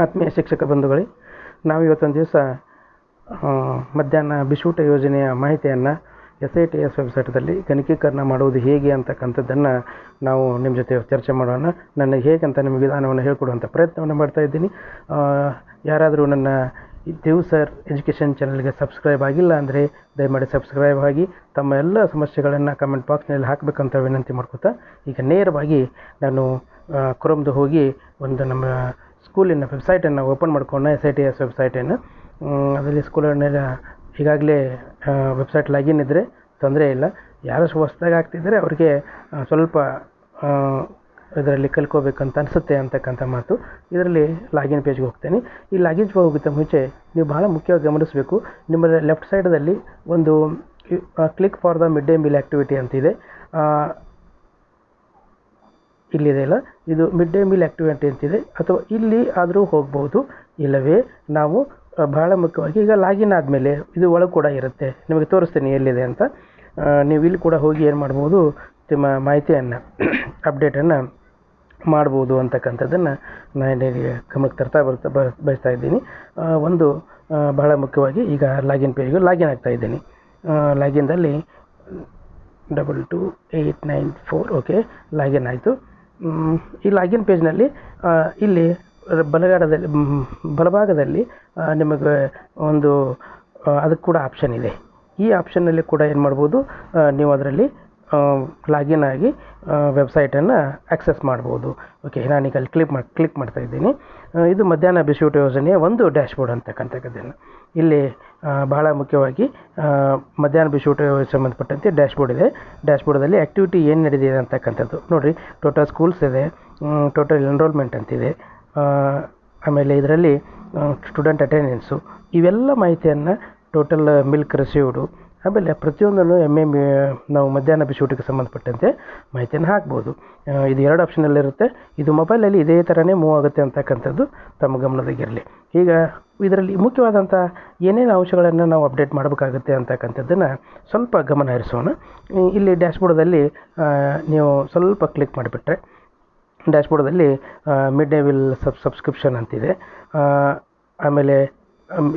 ಆತ್ಮೀಯ ಶಿಕ್ಷಕ ಬಂಧುಗಳೇ, ನಾವು ಇವತ್ತೊಂದು ದಿವಸ ಮಧ್ಯಾಹ್ನ ಬಿಸಿಯೂಟ ಯೋಜನೆಯ ಮಾಹಿತಿಯನ್ನು SITS ವೆಬ್ಸೈಟ್ದಲ್ಲಿ ಗಣಕೀಕರಣ ಮಾಡುವುದು ಹೇಗೆ ಅಂತಕ್ಕಂಥದ್ದನ್ನು ನಾವು ನಿಮ್ಮ ಜೊತೆ ಚರ್ಚೆ ಮಾಡೋಣ. ನನಗೆ ಹೇಗಂತ ನಿಮಗೆ ವಿಧಾನವನ್ನು ಹೇಳ್ಕೊಡುವಂಥ ಪ್ರಯತ್ನವನ್ನು ಮಾಡ್ತಾಯಿದ್ದೀನಿ. ಯಾರಾದರೂ ನನ್ನ ದೇವ್ ಸರ್ ಎಜುಕೇಷನ್ ಚಾನಲ್ಗೆ ಸಬ್ಸ್ಕ್ರೈಬ್ ಆಗಿಲ್ಲ ಅಂದರೆ ದಯಮಾಡಿ ಸಬ್ಸ್ಕ್ರೈಬ್ ಆಗಿ ತಮ್ಮ ಎಲ್ಲ ಸಮಸ್ಯೆಗಳನ್ನು ಕಮೆಂಟ್ ಬಾಕ್ಸ್ನಲ್ಲಿ ಹಾಕಬೇಕಂತ ವಿನಂತಿ ಮಾಡ್ಕೊತಾ, ಈಗ ನೇರವಾಗಿ ನಾನು ಕ್ರೋಮ್ದು ಹೋಗಿ ಒಂದು ನಮ್ಮ ಸ್ಕೂಲಿನ ವೆಬ್ಸೈಟನ್ನು ಓಪನ್ ಮಾಡ್ಕೊಂಡು SITS ವೆಬ್ಸೈಟನ್ನು ಅದರಲ್ಲಿ ಸ್ಕೂಲನ್ನೆಲ್ಲ ಈಗಾಗಲೇ ವೆಬ್ಸೈಟ್ ಲಾಗಿನ್ ಇದ್ದರೆ ತೊಂದರೆ ಇಲ್ಲ. ಯಾರು ಹೊಸದಾಗಿ ಆಗ್ತಿದ್ದರೆ ಅವ್ರಿಗೆ ಸ್ವಲ್ಪ ಇದರಲ್ಲಿ ಕಲ್ಕೋಬೇಕಂತ ಅನಿಸುತ್ತೆ ಅಂತಕ್ಕಂಥ ಮಾತು. ಇದರಲ್ಲಿ ಲಾಗಿನ್ ಪೇಜ್ಗೆ ಹೋಗ್ತೇನೆ. ಈ ಲಾಗಿನ್ ಪೇಜ್ ಹೋಗಿದ್ದ ಮುಂಚೆ ನೀವು ಭಾಳ ಮುಖ್ಯವಾಗಿ ಗಮನಿಸಬೇಕು, ನಿಮ್ಮ ಲೆಫ್ಟ್ ಸೈಡಲ್ಲಿ ಒಂದು click for the mid day meal activity ಅಂತಿದೆ. ಇಲ್ಲಿದೆ ಇಲ್ಲ, ಇದು ಮಿಡ್ ಡೇ ಮೀಲ್ ಆ್ಯಕ್ಟಿವಿಟಿ ಅಂತಿದೆ. ಅಥವಾ ಇಲ್ಲಿ ಆದರೂ ಹೋಗ್ಬೋದು, ಇಲ್ಲವೇ ನಾವು ಭಾಳ ಮುಖ್ಯವಾಗಿ ಈಗ ಲಾಗಿನ್ ಆದಮೇಲೆ ಇದು ಒಳಗೆ ಕೂಡ ಇರುತ್ತೆ, ನಿಮಗೆ ತೋರಿಸ್ತೀನಿ ಎಲ್ಲಿದೆ ಅಂತ. ನೀವು ಇಲ್ಲಿ ಕೂಡ ಹೋಗಿ ಏನು ಮಾಡ್ಬೋದು, ನಿಮ್ಮ ಮಾಹಿತಿಯನ್ನು ಅಪ್ಡೇಟನ್ನು ಮಾಡ್ಬೋದು ಅಂತಕ್ಕಂಥದ್ದನ್ನು ನಾನು ಗಮನಕ್ಕೆ ಬಯಸ್ತಾ ಇದ್ದೀನಿ. ಒಂದು ಬಹಳ ಮುಖ್ಯವಾಗಿ ಈಗ ಲಾಗಿನ್ ಪೇಜ್ಗೆ ಲಾಗಿನ್ ಆಗ್ತಾ ಇದ್ದೀನಿ. ಲಾಗಿನ್ದಲ್ಲಿ 22894 ಓಕೆ, ಲಾಗಿನ್ ಆಯಿತು. ಈ ಲಾಗಿನ್ ಪೇಜ್ನಲ್ಲಿ ಇಲ್ಲಿ ಬಲಭಾಗದಲ್ಲಿ ನಿಮಗೆ ಒಂದು ಅದಕ್ಕೆ ಕೂಡ ಆಪ್ಷನ್ ಇದೆ. ಈ ಆಪ್ಷನ್ನಲ್ಲಿ ಕೂಡ ಏನು ಮಾಡ್ಬೋದು, ನೀವು ಅದರಲ್ಲಿ ಲಾಗಿನ್ ಆಗಿ ವೆಬ್ಸೈಟನ್ನು ಆಕ್ಸೆಸ್ ಮಾಡ್ಬೋದು. ಓಕೆ, ನಾನೀಗ ಅಲ್ಲಿ ಕ್ಲಿಕ್ ಮಾಡ್ತಾ ಇದ್ದೀನಿ. ಇದು ಮಧ್ಯಾಹ್ನ ಬಿಸಿಯೂಟ ಯೋಜನೆಯ ಒಂದು ಡ್ಯಾಶ್ಬೋರ್ಡ್ ಅಂತಕ್ಕಂಥದ್ದನ್ನು ಇಲ್ಲಿ ಬಹಳ ಮುಖ್ಯವಾಗಿ ಮಧ್ಯಾಹ್ನ ಬಿಸಿಯೂಟ ಯೋಜನೆಗೆ ಸಂಬಂಧಪಟ್ಟಂತೆ ಡ್ಯಾಶ್ಬೋರ್ಡ್ ಇದೆ. ಡ್ಯಾಶ್ಬೋರ್ಡಲ್ಲಿ ಆ್ಯಕ್ಟಿವಿಟಿ ಏನು ನಡೆದಿದೆ ಅಂತಕ್ಕಂಥದ್ದು ನೋಡಿರಿ. ಟೋಟಲ್ ಸ್ಕೂಲ್ಸ್ ಇದೆ, ಟೋಟಲ್ ಎನ್ರೋಲ್ಮೆಂಟ್ ಅಂತಿದೆ, ಆಮೇಲೆ ಇದರಲ್ಲಿ ಸ್ಟೂಡೆಂಟ್ ಅಟೆಂಡೆನ್ಸು, ಇವೆಲ್ಲ ಮಾಹಿತಿಯನ್ನು ಟೋಟಲ್ ಮಿಲ್ಕ್ ರಿಸೀವ್ಡು, ಆಮೇಲೆ ಪ್ರತಿಯೊಂದನ್ನು ನಾವು ಮಧ್ಯಾಹ್ನ ಬಿಸಿಯೂಟಕ್ಕೆ ಸಂಬಂಧಪಟ್ಟಂತೆ ಮಾಹಿತಿಯನ್ನು ಹಾಕ್ಬೋದು. ಇದು 2 ಆಪ್ಷನಲ್ಲಿರುತ್ತೆ. ಇದು ಮೊಬೈಲಲ್ಲಿ ಇದೇ ಥರನೇ ಮೂವ್ ಆಗುತ್ತೆ ಅಂತಕ್ಕಂಥದ್ದು ತಮ್ಮ ಗಮನದಾಗಿರಲಿ. ಈಗ ಇದರಲ್ಲಿ ಮುಖ್ಯವಾದಂಥ ಏನೇನು ಅಂಶಗಳನ್ನು ನಾವು ಅಪ್ಡೇಟ್ ಮಾಡಬೇಕಾಗುತ್ತೆ ಅಂತಕ್ಕಂಥದ್ದನ್ನು ಸ್ವಲ್ಪ ಗಮನ ಹರಿಸೋಣ. ಇಲ್ಲಿ ಡ್ಯಾಶ್ಬೋರ್ಡಲ್ಲಿ ನೀವು ಸ್ವಲ್ಪ ಕ್ಲಿಕ್ ಮಾಡಿಬಿಟ್ರೆ ಡ್ಯಾಶ್ಬೋರ್ಡಲ್ಲಿ ಮಿಡ್ ಡೇ ಮೀಲ್ ಸಬ್ಸ್ಕ್ರಿಪ್ಷನ್ ಅಂತಿದೆ. ಆಮೇಲೆ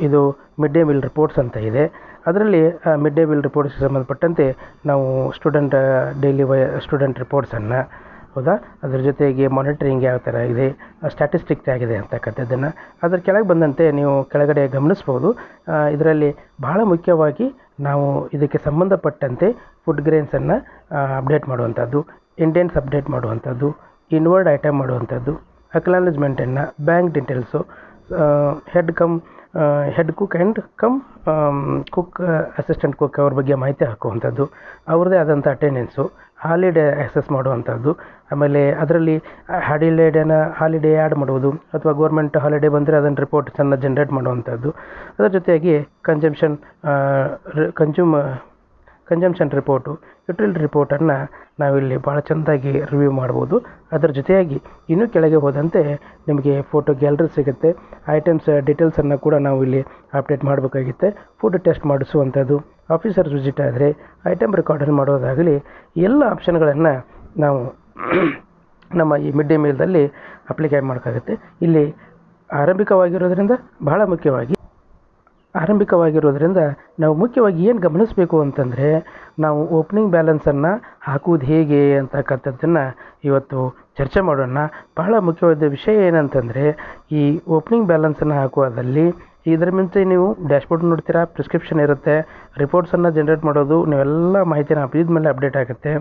ಇದು ಮಿಡ್ ಡೇ ಮೀಲ್ ರಿಪೋರ್ಟ್ಸ್ ಅಂತ ಇದೆ. ಅದರಲ್ಲಿ ಮಿಡ್ ಡೇ ಮೀಲ್ ರಿಪೋರ್ಟ್ಸ್ಗೆ ಸಂಬಂಧಪಟ್ಟಂತೆ ನಾವು ಸ್ಟೂಡೆಂಟ್ ರಿಪೋರ್ಟ್ಸನ್ನು, ಹೌದಾ, ಅದ್ರ ಜೊತೆಗೆ ಮಾನಿಟರಿಂಗ್ ಯಾವ ಥರ ಇದೆ, ಸ್ಟ್ಯಾಟಿಸ್ಟಿಕ್ಸ್ ಆಗಿದೆ ಅಂತಕ್ಕಂಥದ್ದನ್ನು ಅದರ ಕೆಳಗೆ ಬಂದಂತೆ ನೀವು ಕೆಳಗಡೆ ಗಮನಿಸ್ಬೋದು. ಇದರಲ್ಲಿ ಬಹಳ ಮುಖ್ಯವಾಗಿ ನಾವು ಇದಕ್ಕೆ ಸಂಬಂಧಪಟ್ಟಂತೆ ಫುಡ್ ಗ್ರೇನ್ಸನ್ನು ಅಪ್ಡೇಟ್ ಮಾಡುವಂಥದ್ದು, ಇಂಡೆಂಟ್ಸ್ ಅಪ್ಡೇಟ್ ಮಾಡುವಂಥದ್ದು, ಇನ್ವರ್ಡ್ ಐಟಮ್ ಮಾಡುವಂಥದ್ದು, ಅಕ್ನಾಲೇಜ್ಮೆಂಟನ್ನು, bank details, head cook and cook assistant cook ಅವ್ರ ಬಗ್ಗೆ ಮಾಹಿತಿ ಹಾಕುವಂಥದ್ದು, ಅವ್ರದ್ದೇ ಆದಂಥ ಅಟೆಂಡೆನ್ಸು, ಹಾಲಿಡೇ ಆಕ್ಸೆಸ್ ಮಾಡುವಂಥದ್ದು, ಆಮೇಲೆ ಅದರಲ್ಲಿ ಹಾಲಿಡೇ ಆ್ಯಡ್ ಮಾಡುವುದು ಅಥವಾ ಗೌರ್ಮೆಂಟ್ ಹಾಲಿಡೇ ಬಂದರೆ ಅದನ್ನು ರಿಪೋರ್ಟ್ಸನ್ನು ಜನ್ರೇಟ್ ಮಾಡುವಂಥದ್ದು. ಅದರ ಜೊತೆಯಾಗಿ ಕನ್ಸಂಪ್ಷನ್ ರಿಪೋರ್ಟು, ಯುಟಿಲಿಟಿ ರಿಪೋರ್ಟನ್ನು ನಾವಿಲ್ಲಿ ಭಾಳ ಚೆಂದಾಗಿ ರಿವ್ಯೂ ಮಾಡ್ಬೋದು. ಅದರ ಜೊತೆಯಾಗಿ ಇನ್ನೂ ಕೆಳಗೆ ಹೋದಂತೆ ನಿಮಗೆ ಫೋಟೋ ಗ್ಯಾಲರಿ ಸಿಗುತ್ತೆ. ಐಟಮ್ಸ್ ಡೀಟೇಲ್ಸನ್ನು ಕೂಡ ನಾವು ಇಲ್ಲಿ ಅಪ್ಡೇಟ್ ಮಾಡಬೇಕಾಗುತ್ತೆ. ಫುಡ್ ಟೆಸ್ಟ್ ಮಾಡಿಸುವಂಥದ್ದು, ಆಫೀಸರ್ಸ್ ವಿಸಿಟ್ ಆದರೆ ಐಟಮ್ ರೆಕಾರ್ಡನ್ನು ಮಾಡೋದಾಗಲಿ, ಎಲ್ಲ ಆಪ್ಷನ್ಗಳನ್ನು ನಾವು ನಮ್ಮ ಈ ಮಿಡ್ ಡೇ ಮೀಲ್ದಲ್ಲಿ ಅಪ್ಲಿಕೈ ಮಾಡೋಕ್ಕಾಗುತ್ತೆ. ಇಲ್ಲಿ ಆರಂಭಿಕವಾಗಿರೋದ್ರಿಂದ ನಾವು ಮುಖ್ಯವಾಗಿ ಏನು ಗಮನಿಸಬೇಕು ಅಂತಂದರೆ, ನಾವು ಓಪನಿಂಗ್ ಬ್ಯಾಲೆನ್ಸನ್ನು ಹಾಕುವುದು ಹೇಗೆ ಅಂತಕ್ಕಂಥದ್ದನ್ನು ಇವತ್ತು ಚರ್ಚೆ ಮಾಡೋಣ. ಬಹಳ ಮುಖ್ಯವಾದ ವಿಷಯ ಏನಂತಂದರೆ, ಈ ಓಪನಿಂಗ್ ಬ್ಯಾಲೆನ್ಸನ್ನು ಹಾಕುವುದಲ್ಲಿ ಇದರ ಮುಂಚೆ ನೀವು ಡ್ಯಾಶ್ಬೋರ್ಡ್ ನೋಡ್ತೀರಾ, ಪ್ರಿಸ್ಕ್ರಿಪ್ಷನ್ ಇರುತ್ತೆ, ರಿಪೋರ್ಟ್ಸನ್ನು ಜನ್ರೇಟ್ ಮಾಡೋದು, ನೀವೆಲ್ಲ ಮಾಹಿತಿನ ಮೇಲೆ ಅಪ್ಡೇಟ್ ಆಗುತ್ತೆ.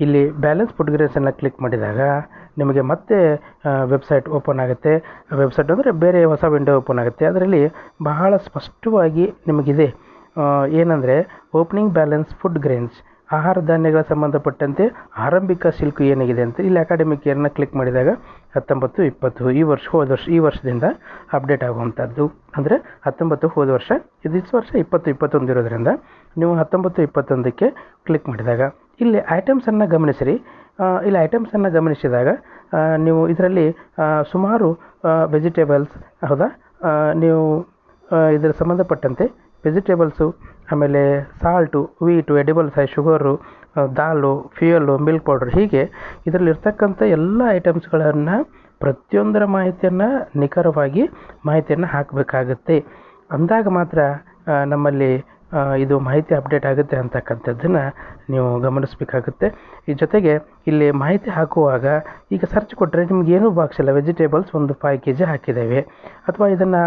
ಇಲ್ಲಿ ಬ್ಯಾಲೆನ್ಸ್ ಫುಡ್ ಗ್ರೇನ್ಸನ್ನು ಕ್ಲಿಕ್ ಮಾಡಿದಾಗ ನಿಮಗೆ ಮತ್ತೆ ವೆಬ್ಸೈಟ್ ಓಪನ್ ಆಗುತ್ತೆ. ವೆಬ್ಸೈಟ್ ಅಂದರೆ ಬೇರೆ ಹೊಸ ವಿಂಡೋ ಓಪನ್ ಆಗುತ್ತೆ. ಅದರಲ್ಲಿ ಬಹಳ ಸ್ಪಷ್ಟವಾಗಿ ನಿಮಗಿದೆ ಏನಂದರೆ, ಓಪನಿಂಗ್ ಬ್ಯಾಲೆನ್ಸ್ ಫುಡ್ ಗ್ರೇನ್ಸ್, ಆಹಾರ ಧಾನ್ಯಗಳ ಸಂಬಂಧಪಟ್ಟಂತೆ ಆರಂಭಿಕ ಶಿಲ್ಕು ಏನಾಗಿದೆ ಅಂತ. ಇಲ್ಲಿ ಅಕಾಡೆಮಿಕ್ ಇಯರ್ನ ಕ್ಲಿಕ್ ಮಾಡಿದಾಗ 19-20 ಈ ವರ್ಷದಿಂದ ಅಪ್ಡೇಟ್ ಆಗುವಂಥದ್ದು. ಅಂದರೆ 19 ಹೋದ ವರ್ಷ, ಇದು ವರ್ಷ 20-21 ಇರೋದ್ರಿಂದ ನೀವು 19-21ಕ್ಕೆ ಕ್ಲಿಕ್ ಮಾಡಿದಾಗ ಇಲ್ಲಿ ಐಟಮ್ಸನ್ನು ಗಮನಿಸಿರಿ. ಇಲ್ಲಿ ಐಟಮ್ಸನ್ನು ಗಮನಿಸಿದಾಗ ನೀವು ಇದರಲ್ಲಿ ಸುಮಾರು ವೆಜಿಟೇಬಲ್ಸ್, ಹೌದಾ, ನೀವು ಇದರ ಸಂಬಂಧಪಟ್ಟಂತೆ ವೆಜಿಟೇಬಲ್ಸು, ಆಮೇಲೆ ಸಾಲ್ಟು, ವೀಟು, ಎಡಿಬಲ್ಸ್, ಶುಗರು, ದಾಲು, ಫ್ಯೂಯಲ್ಲು, ಮಿಲ್ಕ್ ಪೌಡ್ರ್, ಹೀಗೆ ಇದರಲ್ಲಿರ್ತಕ್ಕಂಥ ಎಲ್ಲ ಐಟಮ್ಸ್ಗಳನ್ನು ಪ್ರತಿಯೊಂದರ ಮಾಹಿತಿಯನ್ನು ನಿಖರವಾಗಿ ಮಾಹಿತಿಯನ್ನು ಹಾಕಬೇಕಾಗುತ್ತೆ. ಅಂದಾಗ ಮಾತ್ರ ನಮ್ಮಲ್ಲಿ ಇದು ಮಾಹಿತಿ ಅಪ್ಡೇಟ್ ಆಗುತ್ತೆ ಅಂತಕ್ಕಂಥದ್ದನ್ನು ನೀವು ಗಮನಿಸಬೇಕಾಗುತ್ತೆ. ಈ ಜೊತೆಗೆ ಇಲ್ಲಿ ಮಾಹಿತಿ ಹಾಕುವಾಗ ಈಗ ಸರ್ಚ್ ಕೊಟ್ಟರೆ ನಿಮಗೇನೂ ಬಾಕ್ಸ್ ಇಲ್ಲ. ವೆಜಿಟೇಬಲ್ಸ್ ಒಂದು 5 kg ಹಾಕಿದ್ದೇವೆ, ಅಥವಾ ಇದನ್ನು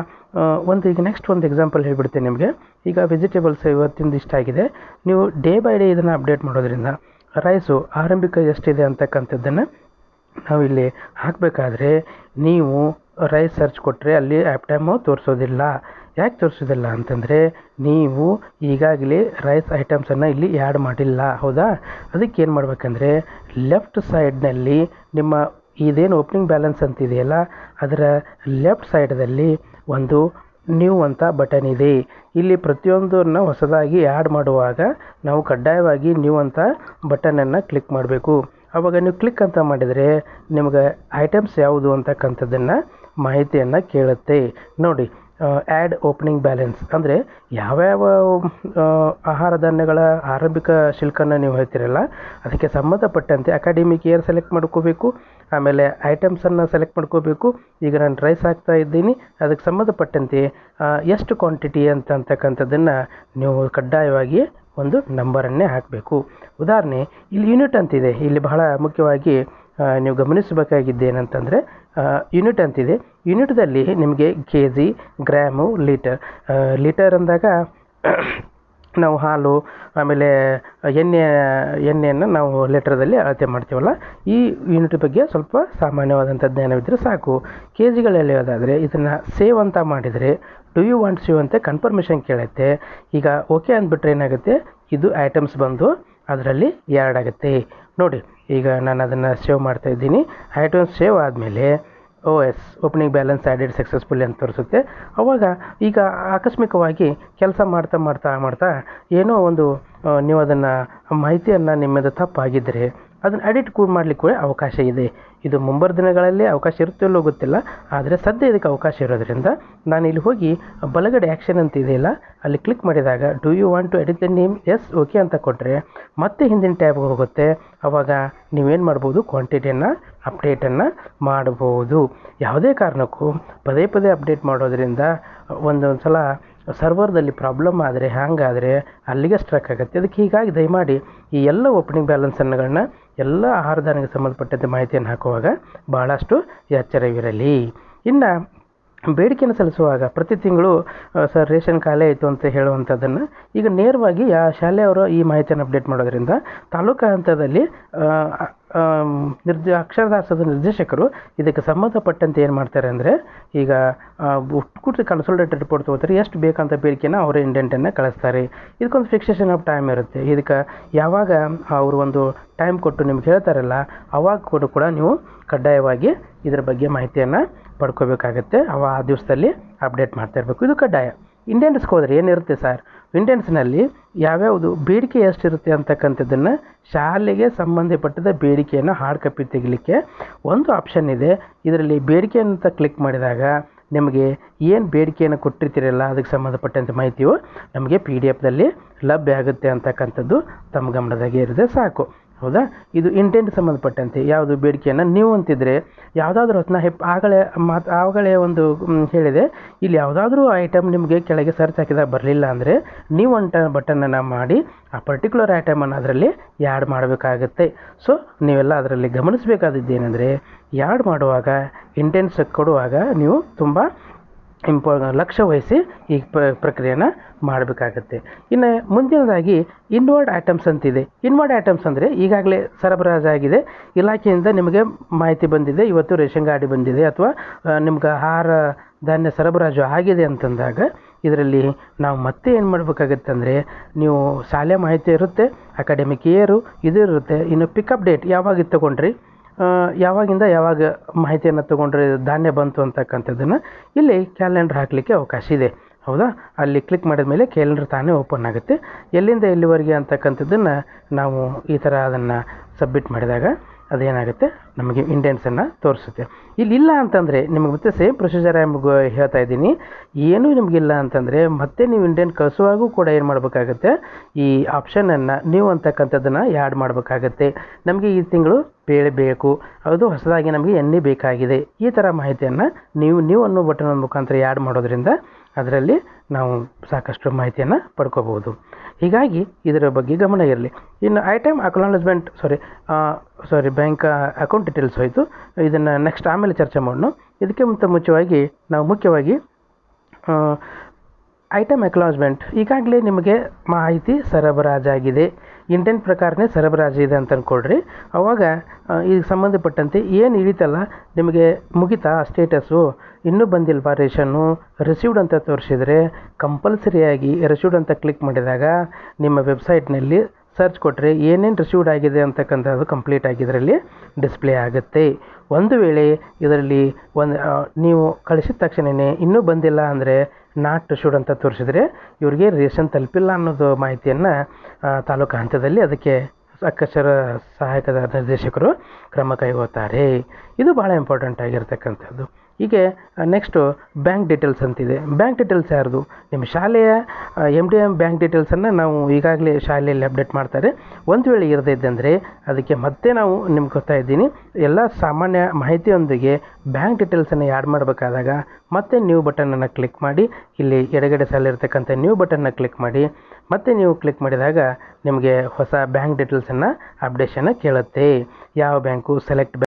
ಈಗ ನೆಕ್ಸ್ಟ್ ಒಂದು ಎಕ್ಸಾಂಪಲ್ ಹೇಳಿಬಿಡ್ತೇನೆ ನಿಮಗೆ. ಈಗ ವೆಜಿಟೇಬಲ್ಸ್ ಇವತ್ತಿಂದ ಇಷ್ಟ ಆಗಿದೆ, ನೀವು ಡೇ ಬೈ ಡೇ ಇದನ್ನು ಅಪ್ಡೇಟ್ ಮಾಡೋದ್ರಿಂದ ರೈಸು ಆರಂಭಿಕ ಎಷ್ಟಿದೆ ಅಂತಕ್ಕಂಥದ್ದನ್ನು ನಾವಿಲ್ಲಿ ಹಾಕಬೇಕಾದ್ರೆ ನೀವು ರೈಸ್ ಸರ್ಚ್ ಕೊಟ್ಟರೆ ಅಲ್ಲಿ ಆ್ಯಪ್ ಟೈಮು ತೋರಿಸೋದಿಲ್ಲ. ಯಾಕೆ ತೋರಿಸೋದಿಲ್ಲ ಅಂತಂದರೆ ನೀವು ಈಗಾಗಲೇ ರೈಸ್ ಐಟಮ್ಸನ್ನು ಇಲ್ಲಿ ಆ್ಯಡ್ ಮಾಡಿಲ್ಲ, ಹೌದಾ? ಅದಕ್ಕೆ ಏನು ಮಾಡಬೇಕಂದ್ರೆ ಲೆಫ್ಟ್ ಸೈಡ್ನಲ್ಲಿ ನಿಮ್ಮ ಇದೇನು ಓಪನಿಂಗ್ ಬ್ಯಾಲೆನ್ಸ್ ಅಂತಿದೆಯಲ್ಲ ಅದರ ಲೆಫ್ಟ್ ಸೈಡಲ್ಲಿ ಒಂದು ನ್ಯೂ ಅಂತ ಬಟನ್ ಇದೆ. ಇಲ್ಲಿ ಪ್ರತಿಯೊಂದನ್ನು ಹೊಸದಾಗಿ ಆ್ಯಡ್ ಮಾಡುವಾಗ ನಾವು ಕಡ್ಡಾಯವಾಗಿ ನ್ಯೂ ಅಂತ ಬಟನನ್ನು ಕ್ಲಿಕ್ ಮಾಡಬೇಕು. ಆವಾಗ ನೀವು ಕ್ಲಿಕ್ ಅಂತ ಮಾಡಿದರೆ ನಿಮಗೆ ಐಟಮ್ಸ್ ಯಾವುದು ಅಂತಕ್ಕಂಥದ್ದನ್ನು ಮಾಹಿತಿಯನ್ನು ಕೇಳುತ್ತೆ. ನೋಡಿ, ಆ್ಯಡ್ ಓಪನಿಂಗ್ ಬ್ಯಾಲೆನ್ಸ್ ಅಂದರೆ ಯಾವ್ಯಾವ ಆಹಾರ ಧಾನ್ಯಗಳ ಆರಂಭಿಕ ಶುಲ್ಕನ್ನು ನೀವು ಹೇಳ್ತೀರಲ್ಲ ಅದಕ್ಕೆ ಸಂಬಂಧಪಟ್ಟಂತೆ ಅಕಾಡೆಮಿಕ್ ಇಯರ್ ಸೆಲೆಕ್ಟ್ ಮಾಡ್ಕೋಬೇಕು, ಆಮೇಲೆ ಐಟಮ್ಸನ್ನು ಸೆಲೆಕ್ಟ್ ಮಾಡ್ಕೋಬೇಕು. ಈಗ ನಾನು ರೈಸ್ ಹಾಕ್ತಾ ಇದ್ದೀನಿ, ಅದಕ್ಕೆ ಸಂಬಂಧಪಟ್ಟಂತೆ ಎಷ್ಟು ಕ್ವಾಂಟಿಟಿ ಅಂತಕ್ಕಂಥದ್ದನ್ನು ನೀವು ಕಡ್ಡಾಯವಾಗಿ ಒಂದು ನಂಬರನ್ನೇ ಹಾಕಬೇಕು. ಉದಾಹರಣೆ ಇಲ್ಲಿ ಯೂನಿಟ್ ಅಂತಿದೆ, ಇಲ್ಲಿ ಬಹಳ ಮುಖ್ಯವಾಗಿ ನೀವು ಗಮನಿಸಬೇಕಾಗಿದ್ದೇನಂತಂದರೆ ಯೂನಿಟ್ ಅಂತಿದೆ. ಯೂನಿಟ್ದಲ್ಲಿ ನಿಮಗೆ kg, ಗ್ರಾಮು, ಲೀಟರ್ ಅಂದಾಗ ನಾವು ಹಾಲು ಆಮೇಲೆ ಎಣ್ಣೆಯನ್ನು ನಾವು ಲೀಟರ್ದಲ್ಲಿ ಅಳತೆ ಮಾಡ್ತೀವಲ್ಲ, ಈ ಯೂನಿಟ್ ಬಗ್ಗೆ ಸ್ವಲ್ಪ ಸಾಮಾನ್ಯವಾದಂಥ ಜ್ಞಾನವಿದ್ದರೆ ಸಾಕು. ಕೆ ಜಿಗಳಲ್ಲಿ ಹೇಳೋದಾದರೆ ಇದನ್ನು ಸೇವ್ ಅಂತ ಮಾಡಿದರೆ ಡು ಯು ವಾಂಟ್ ಸೇವ್ ಅಂತ ಕನ್ಫರ್ಮೇಷನ್ ಕೇಳುತ್ತೆ. ಈಗ ಓಕೆ ಅಂದ್ಬಿಟ್ರೆ ಏನಾಗುತ್ತೆ, ಇದು ಐಟಮ್ಸ್ ಬಂದು ಅದರಲ್ಲಿ ಆ್ಯಡ್ ಆಗುತ್ತೆ. ನೋಡಿ, ಈಗ ನಾನು ಅದನ್ನು ಸೇವ್ ಮಾಡ್ತಾ ಇದ್ದೀನಿ. ಐಟಮ್ಸ್ ಸೇವ್ ಆದಮೇಲೆ OS opening balance added successfully ಅಂತ ತೋರಿಸುತ್ತೆ. ಆವಾಗ ಈಗ ಆಕಸ್ಮಿಕವಾಗಿ ಕೆಲಸ ಮಾಡ್ತಾ ಏನೋ ಒಂದು ನೀವು ಅದನ್ನು ಮಾಹಿತಿಯನ್ನು ನಿಮ್ಮಿಂದ ತಪ್ಪಾಗಿದ್ದರೆ ಅದನ್ನು ಎಡಿಟ್ ಕೂಡ ಮಾಡಲಿಕ್ಕೆ ಅವಕಾಶ ಇದೆ. ಇದು ಮುಂಬರುವ ದಿನಗಳಲ್ಲಿ ಅವಕಾಶ ಇರುತ್ತೋ ಗೊತ್ತಿಲ್ಲ, ಆದರೆ ಸದ್ಯ ಇದಕ್ಕೆ ಅವಕಾಶ ಇರೋದ್ರಿಂದ ನಾನು ಇಲ್ಲಿ ಹೋಗಿ ಬಲಗಡೆ ಆ್ಯಕ್ಷನ್ ಅಂತ ಇದೆಯಲ್ಲ ಅಲ್ಲಿ ಕ್ಲಿಕ್ ಮಾಡಿದಾಗ do you want to edit the name, yes okay ಅಂತ ಕೊಟ್ಟರೆ ಮತ್ತೆ ಹಿಂದಿನ ಟ್ಯಾಬ್ಗೆ ಹೋಗುತ್ತೆ. ಆವಾಗ ನೀವೇನು ಮಾಡ್ಬೋದು, ಕ್ವಾಂಟಿಟಿಯನ್ನು ಅಪ್ಡೇಟನ್ನು ಮಾಡ್ಬೋದು. ಯಾವುದೇ ಕಾರಣಕ್ಕೂ ಪದೇ ಅಪ್ಡೇಟ್ ಮಾಡೋದ್ರಿಂದ ಒಂದೊಂದು ಸಲ ಸರ್ವರ್ದಲ್ಲಿ ಪ್ರಾಬ್ಲಮ್ ಆದರೆ ಹ್ಯಾಂಗಾದರೆ ಅಲ್ಲಿಗೆ ಸ್ಟ್ರಕ್ ಆಗುತ್ತೆ. ಅದಕ್ಕೆ ಹೀಗಾಗಿ ದಯಮಾಡಿ ಈ ಎಲ್ಲ ಓಪನಿಂಗ್ ಬ್ಯಾಲೆನ್ಸನ್ನುಗಳನ್ನ ಎಲ್ಲ ಆಹಾರ ಧಾನ್ಯಕ್ಕೆ ಸಂಬಂಧಪಟ್ಟಂತೆ ಮಾಹಿತಿಯನ್ನು ಹಾಕುವಾಗ ಭಾಳಷ್ಟು ಎಚ್ಚರವಿರಲಿ. ಇನ್ನು ಬೇಡಿಕೆಯನ್ನು ಸಲ್ಲಿಸುವಾಗ ಪ್ರತಿ ತಿಂಗಳು ಸರ್ ರೇಷನ್ ಖಾಲಿ ಆಯಿತು ಅಂತ ಹೇಳುವಂಥದ್ದನ್ನು ಈಗ ನೇರವಾಗಿ ಶಾಲೆಯವರು ಈ ಮಾಹಿತಿಯನ್ನು ಅಪ್ಡೇಟ್ ಮಾಡೋದ್ರಿಂದ ತಾಲೂಕು ಹಂತದಲ್ಲಿ ಅಕ್ಷರದಾಸದ ನಿರ್ದೇಶಕರು ಇದಕ್ಕೆ ಸಂಬಂಧಪಟ್ಟಂತೆ ಏನು ಮಾಡ್ತಾರೆ ಅಂದರೆ ಈಗ ಕೂಡಿಸಿ ಕನ್ಸಲ್ಟೇಟೆಡ್ ರಿಪೋರ್ಟ್ ತೊಗೋತಾರೆ, ಎಷ್ಟು ಬೇಕಂತ ಬೇಡಿಕೆನ ಅವರ ಇಂಡೆಂಟನ್ನು ಕಳಿಸ್ತಾರೆ. ಇದಕ್ಕೊಂದು ಫಿಕ್ಸೇಷನ್ ಆಫ್ ಟೈಮ್ ಇರುತ್ತೆ. ಇದಕ್ಕೆ ಯಾವಾಗ ಅವರು ಒಂದು ಟೈಮ್ ಕೊಟ್ಟು ನಿಮ್ಗೆ ಹೇಳ್ತಾರಲ್ಲ ಅವಾಗ ಕೂಡ ನೀವು ಕಡ್ಡಾಯವಾಗಿ ಇದರ ಬಗ್ಗೆ ಮಾಹಿತಿಯನ್ನು ಪಡ್ಕೋಬೇಕಾಗತ್ತೆ. ಆ ದಿವಸದಲ್ಲಿ ಅಪ್ಡೇಟ್ ಮಾಡ್ತಾ ಇರಬೇಕು, ಇದು ಕಡ್ಡಾಯ. ಇಂಡೆಂಟ್ಸ್ಗೆ ಹೋದರೆ ಏನಿರುತ್ತೆ ಸರ್, ಇಂಡೆಂಟ್ಸ್ನಲ್ಲಿ ಯಾವ್ಯಾವುದು ಬೇಡಿಕೆ ಎಷ್ಟಿರುತ್ತೆ ಅಂತಕ್ಕಂಥದ್ದನ್ನು ಶಾಲೆಗೆ ಸಂಬಂಧಪಟ್ಟಿದ ಬೇಡಿಕೆಯನ್ನು ಹಾರ್ಡ್ ಕಾಪಿ ತೆಗಿಲಿಕ್ಕೆ ಒಂದು ಆಪ್ಷನ್ ಇದೆ. ಇದರಲ್ಲಿ ಬೇಡಿಕೆ ಅಂತ ಕ್ಲಿಕ್ ಮಾಡಿದಾಗ ನಿಮಗೆ ಏನು ಬೇಡಿಕೆಯನ್ನು ಕೊಟ್ಟಿರ್ತೀರಲ್ಲ ಅದಕ್ಕೆ ಸಂಬಂಧಪಟ್ಟಂತೆ ಮಾಹಿತಿಯು ನಮಗೆ PDF ಲಭ್ಯ ಆಗುತ್ತೆ ಅಂತಕ್ಕಂಥದ್ದು ತಮ್ಮ ಗಮನದಾಗೆ ಇರದೆ ಸಾಕು, ಹೌದಾ? ಇದು ಇಂಟೆಂಟ್ ಸಂಬಂಧಪಟ್ಟಂತೆ ಯಾವುದು ಬೇಡಿಕೆಯನ್ನು ನೀವು ಅಂತಿದ್ರೆ ಯಾವುದಾದ್ರೂ ಆವಾಗಲೇ ಒಂದು ಹೇಳಿದೆ, ಇಲ್ಲಿ ಯಾವುದಾದ್ರೂ ಐಟಮ್ ನಿಮಗೆ ಕೆಳಗೆ ಸರ್ಚ್ ಹಾಕಿದಾಗ ಬರಲಿಲ್ಲ ಅಂದರೆ ನೀವು ಒಂದು ಬಟನನ್ನು ಮಾಡಿ ಆ ಪರ್ಟಿಕ್ಯುಲರ್ ಐಟಮನ್ನು ಅದರಲ್ಲಿ ಆ್ಯಡ್ ಮಾಡಬೇಕಾಗತ್ತೆ. ಸೊ ನೀವೆಲ್ಲ ಅದರಲ್ಲಿ ಗಮನಿಸಬೇಕಾದದ್ದೇನೆಂದರೆ ಆ್ಯಡ್ ಮಾಡುವಾಗ ಇಂಟೆಂಟ್ಸ್ ಕೊಡುವಾಗ ನೀವು ತುಂಬ ಲಕ್ಷ್ಯ ವಹಿಸಿ ಈ ಪ್ರಕ್ರಿಯೆಯನ್ನು ಮಾಡಬೇಕಾಗತ್ತೆ. ಇನ್ನು ಮುಂದಿನದಾಗಿ ಇನ್ವರ್ಡ್ ಐಟಮ್ಸ್ ಅಂತಿದೆ. ಇನ್ವರ್ಡ್ ಐಟಮ್ಸ್ ಅಂದರೆ ಈಗಾಗಲೇ ಸರಬರಾಜಾಗಿದೆ, ಇಲಾಖೆಯಿಂದ ನಿಮಗೆ ಮಾಹಿತಿ ಬಂದಿದೆ, ಇವತ್ತು ರೇಷನ್ ಗಾಡಿ ಬಂದಿದೆ ಅಥವಾ ನಿಮ್ಗೆ ಆಹಾರ ಧಾನ್ಯ ಸರಬರಾಜು ಆಗಿದೆ ಅಂತಂದಾಗ ಇದರಲ್ಲಿ ನಾವು ಮತ್ತೆ ಏನು ಮಾಡಬೇಕಾಗತ್ತೆ ಅಂದರೆ ನೀವು ಶಾಲೆ ಮಾಹಿತಿ ಇರುತ್ತೆ, ಅಕಾಡೆಮಿಕ್ ಇಯರು ಇದು ಇರುತ್ತೆ, ಇನ್ನು ಪಿಕಪ್ ಡೇಟ್ ಯಾವಾಗ ತೊಗೊಂಡ್ರಿ, ಯಾವಾಗಿಂದ ಯಾವಾಗ ಮಾಹಿತಿಯನ್ನು ತೊಗೊಂಡ್ರೆ ಧಾನ್ಯ ಬಂತು ಅಂತಕ್ಕಂಥದ್ದನ್ನು ಇಲ್ಲಿ ಕ್ಯಾಲೆಂಡರ್ ಹಾಕಲಿಕ್ಕೆ ಅವಕಾಶ ಇದೆ, ಹೌದಾ? ಅಲ್ಲಿ ಕ್ಲಿಕ್ ಮಾಡಿದ ಮೇಲೆ ಕ್ಯಾಲೆಂಡರ್ ತಾನೇ ಓಪನ್ ಆಗುತ್ತೆ. ಎಲ್ಲಿಂದ ಎಲ್ಲಿವರೆಗೆ ಅಂತಕ್ಕಂಥದ್ದನ್ನು ನಾವು ಈ ಥರ ಅದನ್ನು ಸಬ್ಮಿಟ್ ಮಾಡಿದಾಗ ಅದೇನಾಗುತ್ತೆ ನಮಗೆ ಇಂಡೆಂಟ್ಸನ್ನು ತೋರಿಸುತ್ತೆ. ಇಲ್ಲಿಲ್ಲ ಅಂತಂದರೆ ನಿಮಗೆ ಮತ್ತೆ ಸೇಮ್ ಪ್ರೊಸೀಜರ್ ಹೇಳ್ತಾ ಇದ್ದೀನಿ. ಏನೂ ನಿಮಗಿಲ್ಲ ಅಂತಂದರೆ ಮತ್ತೆ ನೀವು ಇಂಡೆಂಟ್ ಕಳಿಸುವಾಗೂ ಕೂಡ ಏನು ಮಾಡಬೇಕಾಗತ್ತೆ, ಈ ಆಪ್ಷನನ್ನು ನೀವು ಅಂತಕ್ಕಂಥದ್ದನ್ನು ಆ್ಯಡ್ ಮಾಡಬೇಕಾಗತ್ತೆ. ನಮಗೆ ಈ ತಿಂಗಳು ಬೇಳೆ ಬೇಕು, ಅದು ಹೊಸದಾಗಿ ನಮಗೆ ಎಣ್ಣೆ ಬೇಕಾಗಿದೆ, ಈ ಥರ ಮಾಹಿತಿಯನ್ನು ನೀವು ಅನ್ನೋ ಬಟನ್ ಮುಖಾಂತರ ಆ್ಯಡ್ ಮಾಡೋದ್ರಿಂದ ಅದರಲ್ಲಿ ನಾವು ಸಾಕಷ್ಟು ಮಾಹಿತಿಯನ್ನು ಪಡ್ಕೋಬಹುದು. ಹೀಗಾಗಿ ಇದರ ಬಗ್ಗೆ ಗಮನ ಇರಲಿ. ಇನ್ನು item acknowledgement bank account details ಹೋಯಿತು. ಇದನ್ನು ನೆಕ್ಸ್ಟ್ ಆಮೇಲೆ ಚರ್ಚೆ ಮಾಡೋಣ. ಇದಕ್ಕೆ ಮುಖ್ಯವಾಗಿ ಐಟಮ್ ಅಕ್ನಾಲಜ್ಮೆಂಟ್ ಈಗಾಗಲೇ ನಿಮಗೆ ಮಾಹಿತಿ ಸರಬರಾಜಾಗಿದೆ, ಇಂಟೆಂಟ್ ಪ್ರಕಾರನೇ ಸರಬರಾಜಿದೆ ಅಂತ ಅಂದ್ಕೊಳ್ರಿ. ಅವಾಗ ಈಗ ಸಂಬಂಧಪಟ್ಟಂತೆ ಏನು ಇಳಿತಲ್ಲ ನಿಮಗೆ ಮುಗಿತಾ ಸ್ಟೇಟಸ್ಸು, ಇನ್ನೂ ಬಂದಿಲ್ವಾ ರೇಷನ್ನು, ರಿಸೀವ್ಡ್ ಅಂತ ತೋರಿಸಿದರೆ ಕಂಪಲ್ಸರಿಯಾಗಿ ರಿಸೀವ್ಡ್ ಅಂತ ಕ್ಲಿಕ್ ಮಾಡಿದಾಗ ನಿಮ್ಮ ವೆಬ್ಸೈಟ್ನಲ್ಲಿ ಸರ್ಚ್ ಕೊಟ್ಟರೆ ಏನೇನು ರಿಸೀವ್ಡ್ ಆಗಿದೆ ಅಂತಕ್ಕಂಥದ್ದು ಕಂಪ್ಲೀಟ್ ಆಗಿದ್ದರಲ್ಲಿ ಡಿಸ್ಪ್ಲೇ ಆಗುತ್ತೆ. ಒಂದು ವೇಳೆ ಇದರಲ್ಲಿ ನೀವು ಕಳಿಸಿದ ತಕ್ಷಣವೇ ಇನ್ನೂ ಬಂದಿಲ್ಲ ಅಂದರೆ ನಾಟ್ ರಿಸೀವ್ಡ್ ಅಂತ ತೋರಿಸಿದರೆ ಇವರಿಗೆ ರೇಷನ್ ತಲುಪಿಲ್ಲ ಅನ್ನೋದು ಮಾಹಿತಿಯನ್ನು ತಾಲೂಕು ಹಂತದಲ್ಲಿ ಅದಕ್ಕೆ ಅಕ್ಕಚರ ಸಹಾಯಕ ನಿರ್ದೇಶಕರು ಕ್ರಮ ಕೈಗೊಳ್ತಾರೆ. ಇದು ಭಾಳ ಇಂಪಾರ್ಟೆಂಟ್ ಆಗಿರ್ತಕ್ಕಂಥದ್ದು. ಹೀಗೆ ನೆಕ್ಸ್ಟು ಬ್ಯಾಂಕ್ ಡೀಟೇಲ್ಸ್ ಅಂತಿದೆ. ಬ್ಯಾಂಕ್ ಡೀಟೇಲ್ಸ್ ಯಾರ್ದು? ನಿಮ್ಮ ಶಾಲೆಯ MDM ಬ್ಯಾಂಕ್ ಡೀಟೇಲ್ಸನ್ನು ನಾವು ಈಗಾಗಲೇ ಶಾಲೆಯಲ್ಲಿ ಅಪ್ಡೇಟ್ ಮಾಡ್ತಾರೆ. ಒಂದು ವೇಳೆ ಇರದೇ ಇದ್ದಂದರೆ ಅದಕ್ಕೆ ಮತ್ತೆ ನಾವು ನಿಮ್ಗೆ ಗೊತ್ತಾ ಇದ್ದೀನಿ, ಎಲ್ಲ ಸಾಮಾನ್ಯ ಮಾಹಿತಿಯೊಂದಿಗೆ ಬ್ಯಾಂಕ್ ಡೀಟೇಲ್ಸನ್ನು ಆ್ಯಡ್ ಮಾಡಬೇಕಾದಾಗ ಮತ್ತೆ ನ್ಯೂ ಬಟನನ್ನು ಕ್ಲಿಕ್ ಮಾಡಿ, ಇಲ್ಲಿ ಎಡಗಡೆ ಸಾಲಿರ್ತಕ್ಕಂಥ ನ್ಯೂ ಬಟನ್ನ ಕ್ಲಿಕ್ ಮಾಡಿ, ಮತ್ತೆ ನೀವು ಕ್ಲಿಕ್ ಮಾಡಿದಾಗ ನಿಮಗೆ ಹೊಸ ಬ್ಯಾಂಕ್ ಡೀಟೇಲ್ಸನ್ನು ಅಪ್ಡೇಷನ್ನ ಕೇಳುತ್ತೆ. ಯಾವ ಬ್ಯಾಂಕು, ಸೆಲೆಕ್ಟ್